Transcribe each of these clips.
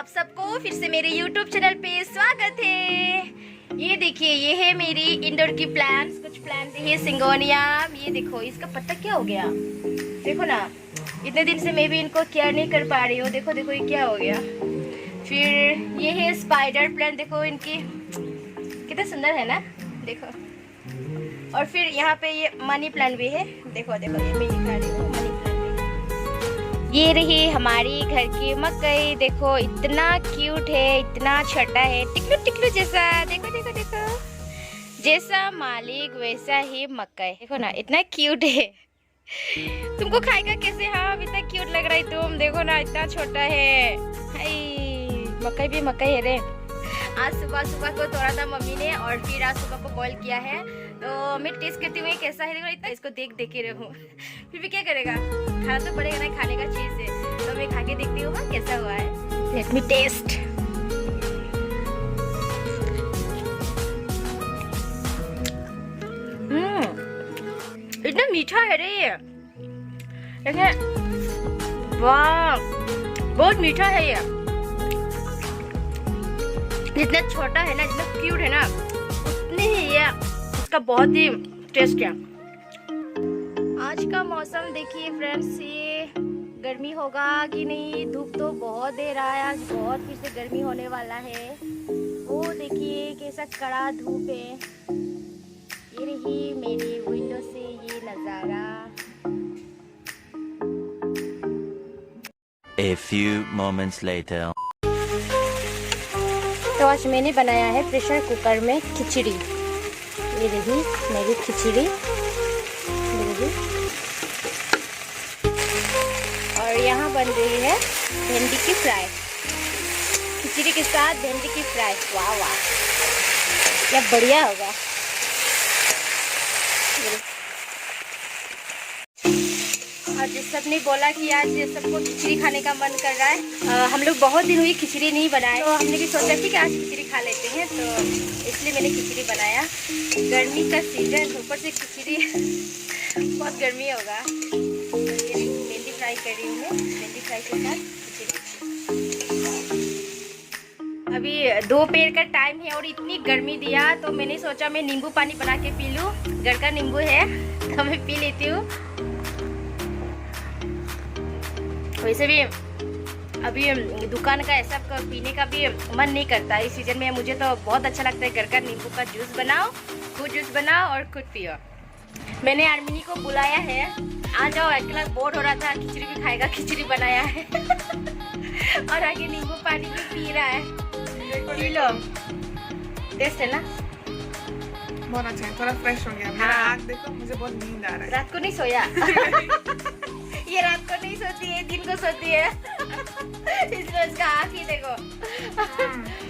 आप सबको फिर से मेरे YouTube चैनल पे स्वागत है। ये देखिए, ये है मेरी इंडोर की प्लांट्स। कुछ प्लांट है सिंगोनिया। ये देखो, इसका पत्ता क्या हो गया, देखो ना। इतने दिन से मैं भी इनको केयर नहीं कर पा रही हूँ। देखो देखो ये क्या हो गया। फिर ये है स्पाइडर प्लांट, देखो इनकी कितना सुंदर है ना, देखो। और फिर यहाँ पे ये मनी प्लांट भी है, देखो देखो, ये मैं दिखा रही हूँ मनी प्लांट। ये रही हमारी घर की मकई, देखो इतना क्यूट है, इतना छोटा है, टिकलू टिकलू जैसा। देखो देखो देखो, जैसा मालिक वैसा ही मकई, देखो ना इतना क्यूट है। तुमको खाएगा कैसे? हाँ, इतना क्यूट लग रहा है तुम, देखो ना इतना छोटा है। हाय, मकई भी मकई है रे। आज सुबह सुबह को तोड़ा था मम्मी ने, और फिर आज सुबह को बॉईल किया है। तो मैं टेस्ट करती हुई कैसा है, देखो इतना इसको देख देख के रहूँ। फिर भी क्या करेगा, खाना तो पड़ेगा ना, खाने का चीज़ है। तो मैं खा के देखती हूँ कैसा हुआ है। Let me test. इतना मीठा है रे ये, देखिए, वाह बहुत मीठा है ये। जितना छोटा है ना, जितना क्यूट है ना, उतनी ही ये इसका बहुत ही टेस्ट है। आज का मौसम देखिए फ्रेंड्स, ये गर्मी होगा कि नहीं। धूप तो बहुत दे रहा है, आज बहुत फिर से गर्मी होने वाला है। वो देखिए कैसा कड़ा धूप है। ये रही मेरी विंडो से ये नज़ारा। A few moments later. तो आज मैंने बनाया है प्रेशर कुकर में खिचड़ी। ये रही मेरी खिचड़ी, और यहाँ बन रही है भिंडी की फ्राई। खिचड़ी के साथ भिंडी की फ्राई, वाह वाह, क्या बढ़िया होगा। आज सबने बोला कि आज सबको खिचड़ी खाने का मन कर रहा है। हम लोग बहुत दिन हुई खिचड़ी नहीं बनाए, तो हमने भी सोचा कि आज खिचड़ी खा लेते हैं, तो इसलिए मैंने खिचड़ी बनाया। गर्मी का सीजन, ऊपर से खिचड़ी बहुत गर्मी होगा। भिंडी फ्राई कर रही हूँ, भिंडी फ्राई के साथ खिचड़ी। अभी दोपहर का टाइम है और इतनी गर्मी दिया, तो मैंने सोचा मैं नींबू पानी बना के पी लूँ। घर का नींबू है तो मैं पी लेती हूँ। वैसे भी अभी दुकान का ऐसा पीने का भी मन नहीं करता इस सीजन में। मुझे तो बहुत अच्छा लगता है घर का नींबू का जूस बनाओ, खुद जूस बनाओ और खुद पियो। मैंने आर्मिनी को बुलाया है, आ जाओ, अकेला बोर हो रहा था, खिचड़ी भी खाएगा, खिचड़ी बनाया है। और आगे नींबू पानी भी पी रहा है। पी लो, टेस्ट है ना, बहुत अच्छा है, थोड़ा फ्रेश हो गया। मेरा आँख देखो, मुझे बहुत नींद आ रहा है। रात को नहीं सोया। ये रात को नहीं सोती है, दिन को सोती है। इसलिए उसका आँख ही देखो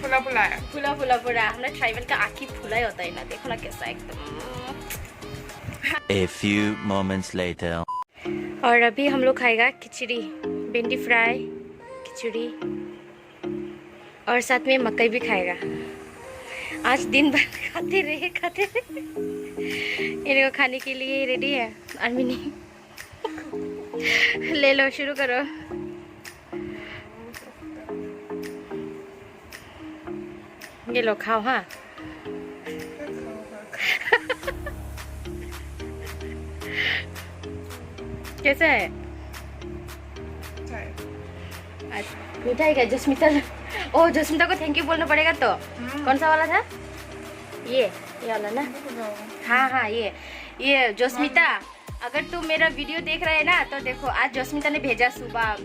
फुला फुला है, फुला फुला पूरा। हमने ट्राइबल का आँख ही फुला ही होता है ना, देखो ना कैसा एकदम। A few moments later. और अभी हम लोग खाएगा खिचड़ी, भिंडी फ्राई, खिचड़ी, और साथ में मकई भी खाएगा। आज दिन भर खाते रहे खाते रहे। इनको खाने के लिए रेडी है आर्मिनी। ले लो, शुरू करो। ये लो, खाओ। हाँ, कैसा है? मीठा है क्या? जसमिता, ओ जसमिता को थैंक यू बोलना पड़ेगा। तो कौन सा वाला था? ये वाला ना? हाँ हाँ, ये जसमिता, अगर तुम मेरा वीडियो देख रहे हैं ना, तो देखो आज जसमिता ने भेजा सुबह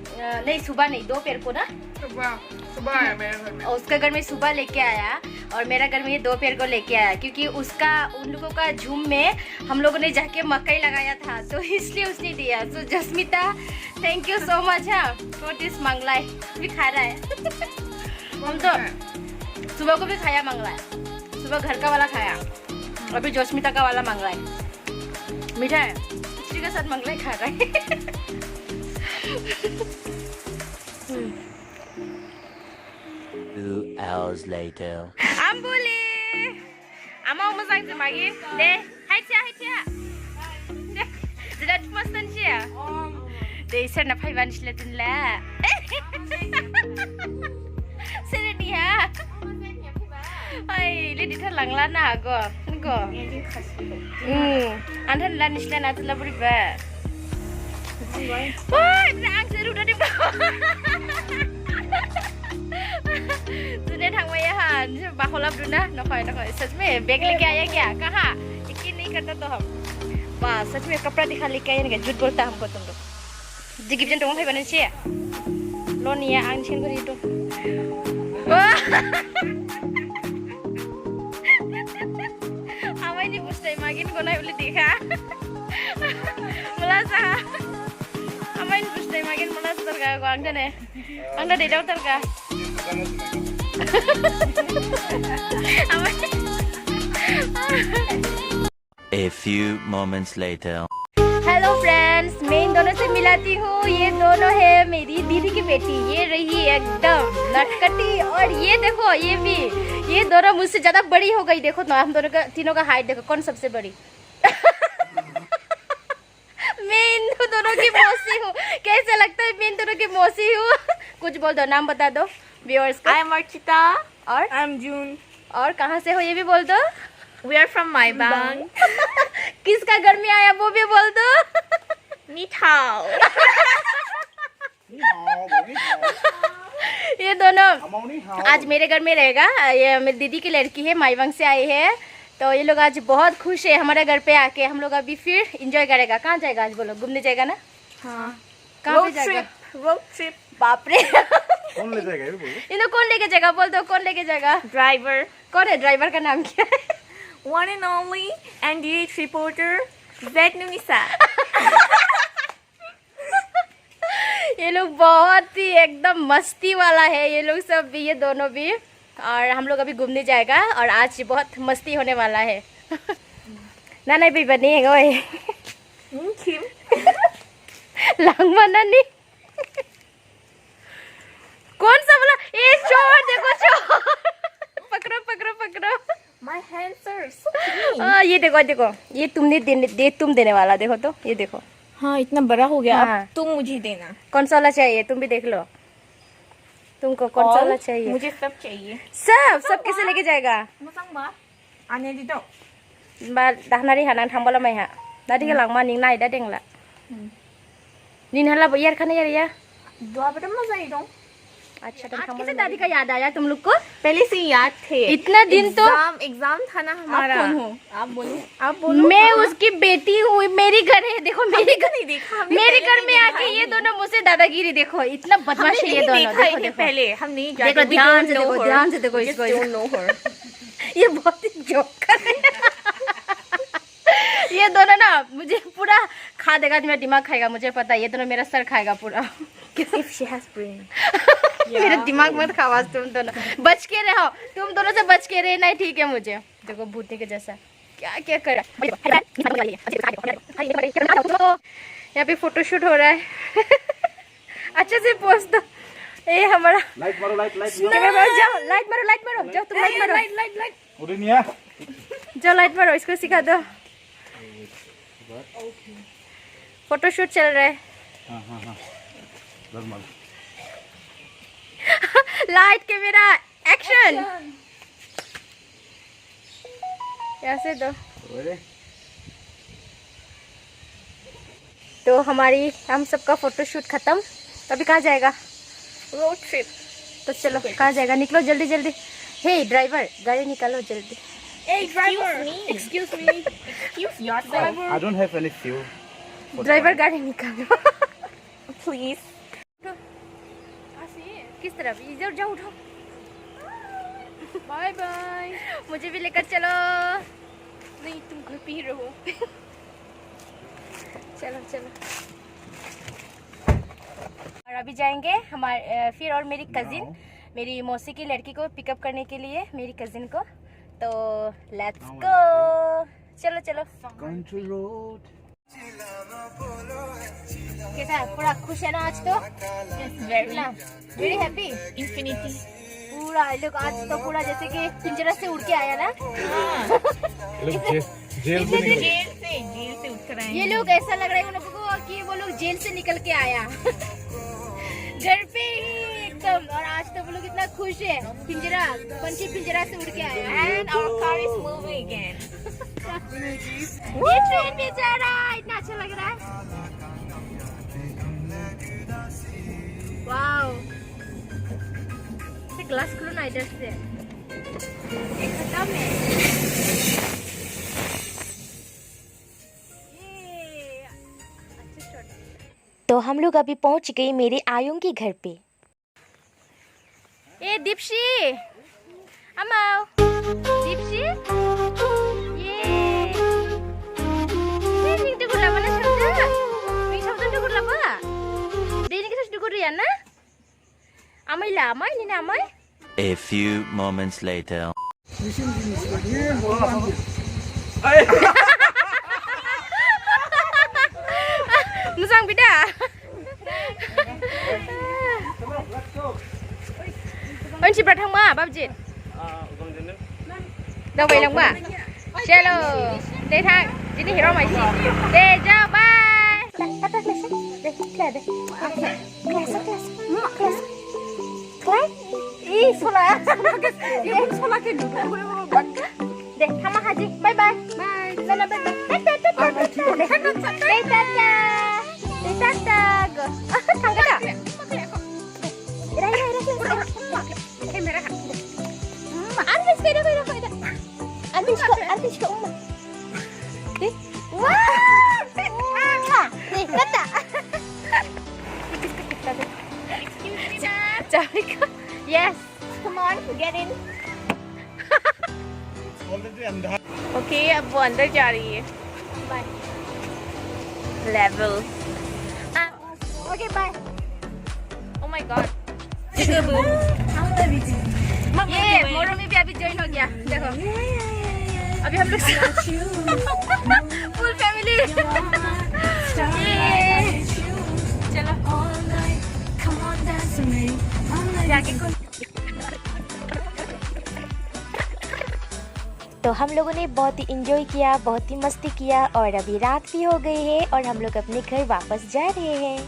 नहीं, दोपहर को ना, सुबह आया मेरे घर में। उसका घर में सुबह लेके आया, और मेरा घर में ये दोपहर को लेके आया, क्योंकि उसका उन लोगों का झूम में हम लोगों ने जाके मकई लगाया था, तो इसलिए उसने दिया। तो Jasmita, thank you so much for this मंगलाई। भी खा रहा है। हम तो सुबह को भी खाया मंगलाई, सुबह घर का वाला खाया, अभी जसमिता का वाला मंगलाई। मीठा है, खिचड़ी के साथ मंगलाई खा रहा है। 2 hours later. Ambuli, ama umazang zemagi. De, hai tia. Tidak cuma stansia. De, isar na paiwan sila dun la. Serenia. Ay, li dita lang la na go. Go. Anhan la nisla na tla buri ba. Wah, ang seru dah di bawah. Sudah thang mai han, बाखोला दुना नखय नखय सच में bag लेके आया क्या कहाँ यकीन नहीं करता तो हम वाह सच में कपड़ा दिखा लेके आया नहीं झूठ बोलता हमको तुम लोग जिगिजन तुम भाई बने छे लो निया आंग छेन करी तो हमारे नहीं पूछते मागिन को नहीं बोले देखा मुला सा हमारे नहीं पूछते मागिन मुला सा तरका को आंग जाने आंग दे दाव तरका A few moments later. Hello friends, मैं इन दोनों से मिलाती हूँ। ये दोनों है मेरी दीदी की बेटी। ये रही एकदम नटखटी और ये देखो ये भी, ये दोनों मुझसे ज्यादा बड़ी हो गई। देखो ना हम दोनों का तीनों का हाइट देखो कौन सबसे बड़ी। मैं इन दोनों की मौसी हूँ। कैसा लगता है मैं इन दोनों की मौसी हूँ? कुछ बोल दो, नाम बता दो व्यूअर्स को। I am Archita. और I'm June. और कहाँ से हो ये भी बोल दो। We are from Maibang. किसका घर में आया वो भी बोल दो। Ni hao. ये दोनों आज मेरे घर में रहेगा। ये मेरी दीदी की लड़की है, माईवांग से आई है। तो ये लोग आज बहुत खुश है हमारे घर पे आके। हम लोग अभी फिर एंजॉय करेगा। कहाँ जाएगा आज बोलो? घूमने जाएगा ना? हाँ. कहाँ पे Road जाएगा? trip. Road trip. बाप रे कौन ले जाएगा ये बोलो? इन्हें कौन लेके जाएगा बोल दो। कौन लेके जाएगा? Driver. कौन है ड्राइवर का नाम क्या है? One and only NDH reporter Zed Nunisa. ये लोग बहुत ही एकदम मस्ती वाला है ये लोग सब भी, ये दोनों भी। और हम लोग अभी घूमने जाएगा और आज बहुत मस्ती होने वाला है। ना नहीं भी बनी है गोए Kim. लांगमा नानी कौन सा बोला? ये चोर देखो चोर पकड़ो पकड़ो पकड़ो। My hands are so clean. ये देखो देखो ये तुमने तुम देने वाला देखो तो ये देखो। हाँ इतना बड़ा हो गया हाँ। अब तुम मुझे देना। कौन सा वाला चाहिए तुम भी देख लो। तुमको कौन सा वाला चाहिए? मुझे सब चाहिए। सब कैसे लेके जाएगा? Masang ba? Ane dito. Ba dahnari hanang thambala mai ha. Dadi ka lang maning nai da deng la. Nin hala yar khane yar ya. Dua ba mo sa idong? अच्छा आज कैसे दादी का याद आया तुम लोग को? पहले से याद थे। इतना दिन तो एग्जाम था ना हमारा। आप कौन हो? आप बोलो। आप बोलो। मैं उसकी बेटी हूँ। मेरी घर है देखो मेरी घर नहीं देखा। मेरे घर में आके ये दोनों मुझसे दादागिरी देखो इतना बदमाश है ये दोनों। देखो देखो पहले हम नहीं देखो ध्यान से देखो ध्यान से देखो इसको। ये बहुत ही जोकर है। ये दोनों ना मुझे पूरा खा देगा। मेरा दिमाग खाएगा मुझे पता है। ये दोनों मेरा सर खाएगा पूरा। If she has brain. मेरा दिमाग मत खाओ तुम दोनों। बच के रहो तुम दोनों से बच के रहना है ठीक है मुझे। देखो भूतनी के जैसा क्या क्या कर। यहाँ पे फोटोशूट हो रहा है। अच्छे से पोस्ट दो। ये हमारा लाइट मारो लाइट लाइट जाओ लाइट मारो जाओ तुम लाइट मारो लाइट उड़निया जाओ लाइट मारो इसको सिखा दो। फोटोशूट चल रहा है। हां हां हां बस मारो लाइट कैमरा एक्शन। ऐसे दो। तो हमारी हम सबका फोटोशूट खत्म। तो अभी कहाँ जाएगा? Road trip. तो चलो कहाँ जाएगा? निकलो जल्दी जल्दी। हे ड्राइवर गाड़ी निकालो जल्दी। Hey driver, excuse me, excuse your driver, I don't have any fuel. Driver गाड़ी निकालो। please. किस तरफ? इधर जाओ उठो। Bye bye. मुझे भी लेकर चलो। नहीं तुम घर पे ही रहो। चलो चलो। और अभी जाएंगे हमारे फिर और मेरी कजिन मेरी मौसी की लड़की को पिकअप करने के लिए मेरी कजिन को। तो लेट्स गो। चलो चलो। Country road. कैसा पूरा खुश है ना आज तो? Very happy. Infinity. पूरा लोग आज तो पूरा जैसे कि पिंजरा से उड़ के आया ना। जेल से निकल जेल से उठ कर आए। ये लोग ऐसा लग रहा है उन लोगों को कि वो लोग जेल से निकल के आया। घर पे ही वेलकम। और आज तो वो लोग इतना खुश है, पिंजरा पंछी पिंजरा से उड़ के आया। And our car is moving again. ये ट्रेन में जा रहा है, इतना अच्छा लग रहा है। वाओ, ये ग्लास खोलो ना इधर से। ये खत्म है। तो हम लोग अभी पहुंच गए मेरे आयुं के घर पे। ए दीप्शी, अमाओ, दीप्शी, ये ini tu gula mana saudara? Ini saudara tu gula apa? Dia ni kita sudah gula na? Amai lah, amai ni amai. A few moments later. Musang bida. Anh chị thằng mà bắp chị. Đâu vậy lòng mà? Hello. Đây thang. Ini hero mai sih. Deh, jauh bye. Deh, kelas. Kelas? Ih, sekolah. Ini sekolah ke dulu. Deh, sama Haji. Bye bye. Bye. Nana bye bye. Deh, tata. Deh, tata. Go. Tangga dah. Ira. Kamera. Antis ke dah. Antis ke Uma. Deh. Wah. Deh, tata. Yes. Come on, get in. Okay, अब वो अंदर जा रही है. Bye. Level. Okay, bye. Oh my god. ये मोरो में भी अभी ज्वाइन हो गया, देखो अभी हम लोग फुल फैमिली। चलो जाके तो हम लोगों ने बहुत ही इंजॉय किया, बहुत ही मस्ती किया और अभी रात भी हो गई है और हम लोग अपने घर वापस जा रहे हैं।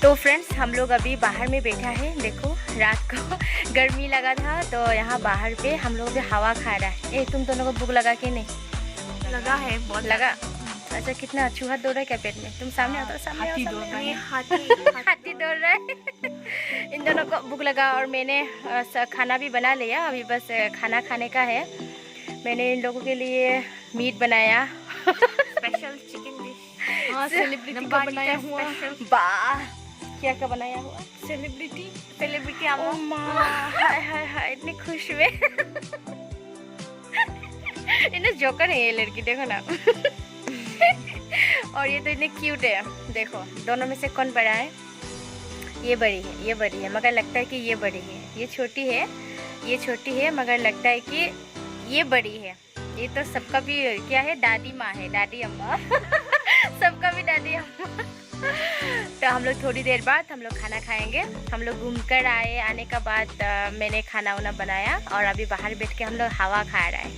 तो फ्रेंड्स, हम लोग अभी बाहर में बैठा है। देखो रात को गर्मी लगा था तो यहाँ बाहर पे हम लोग भी हवा खा रहा है। ए, तुम दोनों को भूख लगा कि नहीं? लगा है, बहुत लगा। अच्छा, कितना चूहा दौड़ रहा है क्या पेट में? तुम सामने आओ तो सामने हाथी आओ, दौड़ सामने रहा है, आओ। हाथी दौड़ रहा है। इन दोनों को भूख लगा और मैंने खाना भी बना लिया। अभी बस खाना खाने का है। मैंने इन लोगों के लिए मीट बनाया। Special chicken dish. सेलिब्रिटी का बनाया हुआ वाह, क्या का बनाया हुआ? सेलिब्रिटी ओ माँ, हाय हाय हाय, इतनी खुश में। इन्हें जोकर है ये लड़की, देखो ना। और ये तो इतने क्यूट है। देखो दोनों में से कौन बड़ा है? ये बड़ी है, ये बड़ी है, मगर लगता है कि ये बड़ी है। ये छोटी है, ये छोटी है, मगर लगता है कि ये बड़ी है। ये तो सबका भी क्या है, दादी माँ है, दादी अम्मा। सबका भी दादी अम्मा। तो हम लोग थोड़ी देर बाद हम लोग खाना खाएंगे। हम लोग घूम कर आने का बाद मैंने खाना वाना बनाया और अभी बाहर बैठ के हम लोग हवा खा रहा है।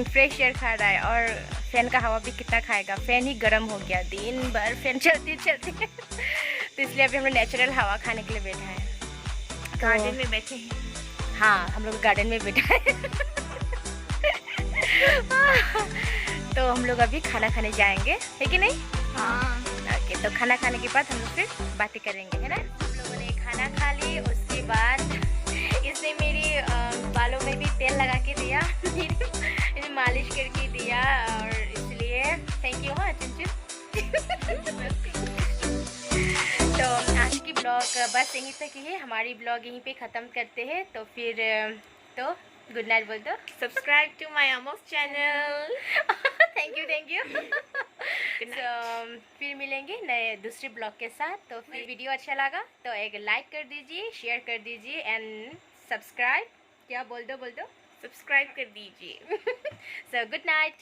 फ्रेश एयर खा रहा है। और फैन का हवा भी कितना खाएगा, फैन ही गर्म हो गया, दिन भर फैन चलती तो इसलिए अभी हम लोग नेचुरल हवा खाने के लिए बैठा है। गार्डन में बैठे हैं. हाँ, हम लोग गार्डन में बैठा है। तो हम लोग अभी खाना खाने जाएंगे, है कि नहीं? हाँ. ओके, तो खाना खाने के बाद हम लोग फिर बातें करेंगे, है ना? हम लोगों ने खाना खा ली, उसके बाद इसने मेरी बालों में भी तेल लगा के दिया, इन्हें मालिश करके दिया और इसलिए थैंक यू। हाँ चिंचू। तो आज की ब्लॉग बस यहीं तक ही है। हमारी ब्लॉग यहीं पे ख़त्म करते हैं। तो फिर तो गुड नाइट बोल दो। Subscribe to my Amos channel. Thank you तो फिर मिलेंगे नए दूसरे ब्लॉग के साथ। तो फिर वीडियो अच्छा लगा तो एक लाइक कर दीजिए, शेयर कर दीजिए एंड सब्सक्राइब। क्या बोल दो Subscribe कर दीजिए. So good night.